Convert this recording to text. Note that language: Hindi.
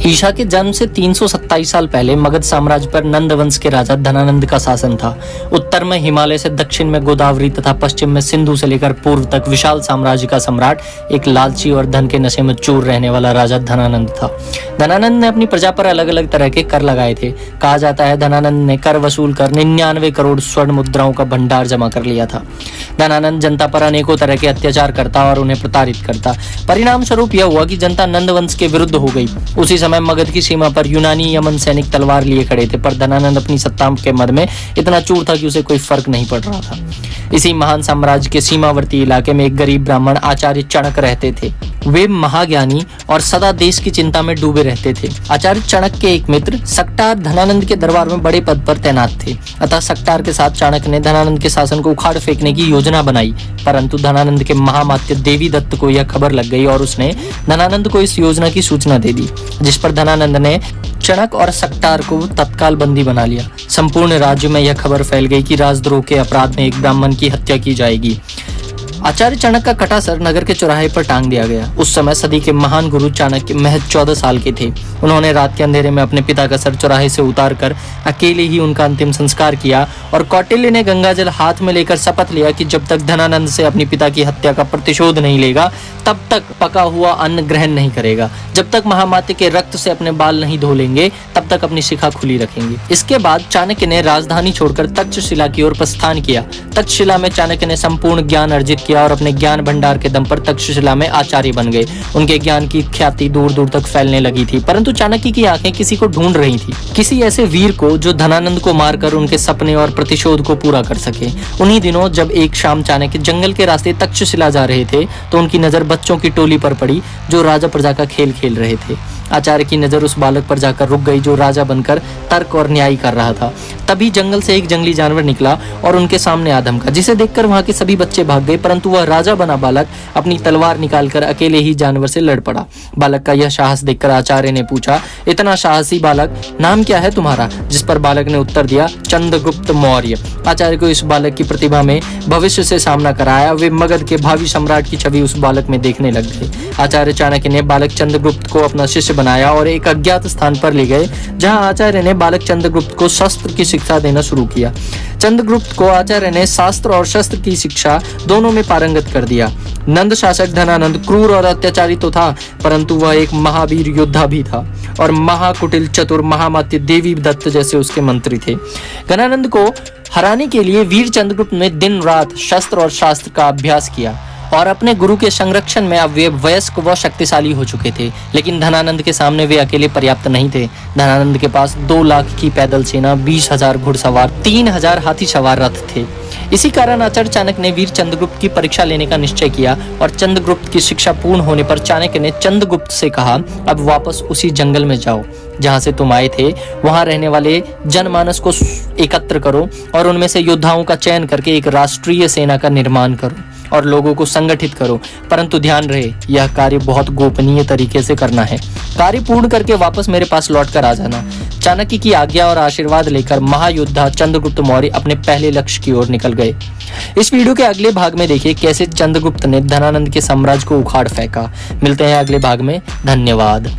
ईशा के जन्म से 327 साल पहले मगध साम्राज्य पर नंद वंश के राजा धनानंद का शासन था। उत्तर में हिमालय से दक्षिण में गोदावरी तथा पश्चिम में सिंधु से लेकर पूर्व तक विशाल साम्राज्य का सम्राट एक लालची और धन के नशे में चूर रहने वाला राजा धनानंद था। धनानंद ने अपनी प्रजा पर अलग अलग तरह के कर लगाए थे। कहा जाता है धनानंद ने कर वसूल कर 99 करोड़ स्वर्ण मुद्राओं का भंडार जमा कर लिया था। धनानंद जनता पर अनेकों तरह के अत्याचार करता और उन्हें प्रताड़ित करता। परिणाम स्वरूप यह हुआ कि जनता नंद वंश के विरुद्ध हो गई। उसी समय मगध की सीमा पर यूनानी यमन सैनिक तलवार लिए खड़े थे, पर धनानंद अपनी सत्ता के मद में इतना चूर था कि उसे कोई फर्क नहीं पड़ रहा था। इसी महान साम्राज्य के सीमावर्ती इलाके में एक गरीब ब्राह्मण आचार्य चणक रहते थे। वे महाज्ञानी और सदा देश की चिंता में डूबे रहते थे। आचार्य चणक के एक मित्र सक्टार धनानंद के दरबार में बड़े पद पर तैनात थे। अतः सक्टार के साथ चाणक्य ने धनानंद के शासन को उखाड़ फेंकने की योजना बनाई, परंतु धनानंद के महामात्य देवी दत्त को यह खबर लग गई और उसने धनानंद को इस योजना की सूचना दे दी, जिस पर धनानंद ने चणक और सक्टार को तत्काल बंदी बना लिया। संपूर्ण राज्य में यह खबर फैल गई कि राजद्रोह के अपराध में एक ब्राह्मण की हत्या की जाएगी। आचार्य चाणक्य का कटा सर नगर के चौराहे पर टांग दिया गया। उस समय सदी के महान गुरु चाणक्य महज 14 साल के थे। उन्होंने रात के अंधेरे में अपने पिता का सर चौराहे से उतार कर अकेले ही उनका अंतिम संस्कार किया और कौटिल्य ने गंगाजल हाथ में लेकर शपथ लिया कि जब तक धनानंद से अपनी पिता की हत्या का प्रतिशोध नहीं लेगा तब तक पका हुआ अन्न ग्रहण नहीं करेगा। जब तक महामाते के रक्त से अपने बाल नहीं धो लेंगे तब तक अपनी शिखा खुली रखेंगे। इसके बाद चाणक्य ने राजधानी छोड़कर तक्षशिला की ओर प्रस्थान किया। तक्षशिला में चाणक्य ने संपूर्ण ज्ञान अर्जित किया और अपने ज्ञान भंडार के दम पर तक्षशिला में आचार्य बन गए। उनके ज्ञान की ख्याति दूर दूर तक फैलने लगी थी, परंतु चाणक्य की आंखें किसी को ढूंढ रही थी, किसी ऐसे वीर को जो धनानंद को मारकर उनके सपने और प्रतिशोध को पूरा कर सके। उन्हीं दिनों जब एक शाम चाणक्य जंगल के रास्ते तक्षशिला जा रहे थे तो उनकी नजर बच्चों की टोली पर पड़ी जो राजा प्रजा का खेल खेल रहे थे। आचार्य की नजर उस बालक पर जाकर रुक गई जो राजा बनकर तर्क और न्याय कर रहा था। तभी जंगल से एक जंगली जानवर निकला और उनके सामने आ धमका, जिसे देखकर वहां के सभी बच्चे भाग गए, परंतु वह राजा बना बालक अपनी तलवार निकालकर अकेले ही जानवर से लड़ पड़ा। बालक का यह साहस देखकर आचार्य ने पूछा, इतना साहसी बालक, नाम क्या है तुम्हारा? जिस पर बालक ने उत्तर दिया, चंद्रगुप्त मौर्य। आचार्य को इस बालक की प्रतिभा में भविष्य से सामना कराया। वे मगध के भावी सम्राट की छवि उस बालक में देखने लग गए। आचार्य चाणक्य ने बालक चंद्रगुप्त को अपना शिष्य बनाया और एक अज्ञात स्थान पर ले गए, जहां आचार्य ने बालक चंद्रगुप्त को शस्त्र की शिक्षा देना शुरू किया। चंद्रगुप्त को आचार्य ने शास्त्र और शस्त्र की शिक्षा दोनों में पारंगत कर दिया। नंद शासक धनानंद क्रूर और अत्याचारी तो था, परंतु वह एक महावीर योद्धा भी था और महाकुटिल चतुर महामात्य देवी दत्त जैसे उसके मंत्री थे। धनानंद को हराने के लिए वीर चंद्रगुप्त ने दिन रात शस्त्र और शास्त्र का अभ्यास किया और अपने गुरु के संरक्षण में अब वे वयस्क व शक्तिशाली हो चुके थे। लेकिन धनानंद के सामने वे अकेले पर्याप्त नहीं थे। धनानंद के पास 2 लाख की पैदल सेना, 20,000 घुड़सवार, 3,000 हाथी सवार रथ थे। इसी कारण आचार्य चाणक्य ने वीर चंद्रगुप्त की परीक्षा लेने का निश्चय किया और चंद्रगुप्त की शिक्षा पूर्ण होने पर चाणक्य ने चंद्रगुप्त से कहा, अब वापस उसी जंगल में जाओ जहां से तुम आए थे। वहां रहने वाले जनमानस को एकत्र करो और उनमें से योद्धाओं का चयन करके एक राष्ट्रीय सेना का निर्माण करो और लोगों को संगठित करो, परंतु ध्यान रहे यह कार्य बहुत गोपनीय तरीके से करना है। कार्य पूर्ण करके वापस मेरे पास लौट कर आ जाना। चाणक्य की आज्ञा और आशीर्वाद लेकर महायोद्धा चंद्रगुप्त मौर्य अपने पहले लक्ष्य की ओर निकल गए। इस वीडियो के अगले भाग में देखिए कैसे चंद्रगुप्त ने धनानंद के साम्राज्य को उखाड़ फेंका। मिलते हैं अगले भाग में। धन्यवाद।